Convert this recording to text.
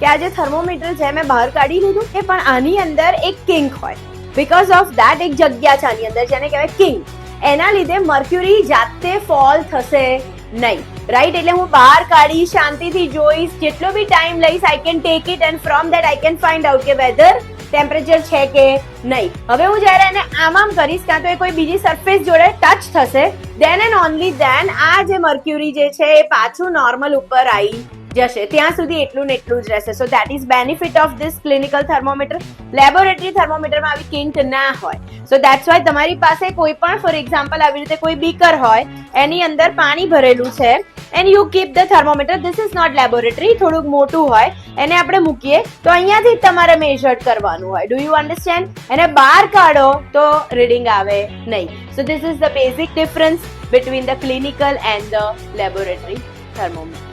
કે આ જે થર્મોમીટર છે મેં બહાર કાઢી લીધું કે પણ આની અંદર એક કિંક હોય, બીકોઝ ઓફ ધેટ એક જગ્યા છે આની અંદર જેને કહેવાય કિંક. એના લીધે મર્ક્યુરી જાતે ફોલ થશે નહીં, રાઈટ? એટલે હું બહાર કાઢી શાંતિથી જોઈશ, જેટલો બી ટાઈમ લઈશ, I can take it and from that I can find out કે વેધર ટેમ્પરેચર છે કે નહીં. હવે હું જયારે એને આમ કરીશ કાં તો એ કોઈ બીજી સરફેસ જોડે ટચ થશે, દેન એન્ડ ઓનલી દેન આ જે મર્ક્યુરી જે છે એ પાછું નોર્મલ ઉપર આવી જશે. ત્યાં સુધી એટલું ને એટલું જ રહેશે. So that is benefit of this clinical thermometer. Laboratory થર્મોમીટરમાં આવી કિંક ના હોય. સો દેટ્સ વાય તમારી પાસે કોઈ પણ ફોર એક્ઝામ્પલ આવી રીતે કોઈ બીકર હોય, એની અંદર પાણી ભરેલું છે and you keep the thermometer. This is not laboratory. થોડુંક મોટું હોય એને આપણે મૂકીએ તો અહીંયાથી જ તમારે મેઝર કરવાનું હોય. Do you understand? એને બહાર કાઢો તો રીડિંગ આવે નહીં. So this is the basic difference between the clinical and the laboratory thermometer.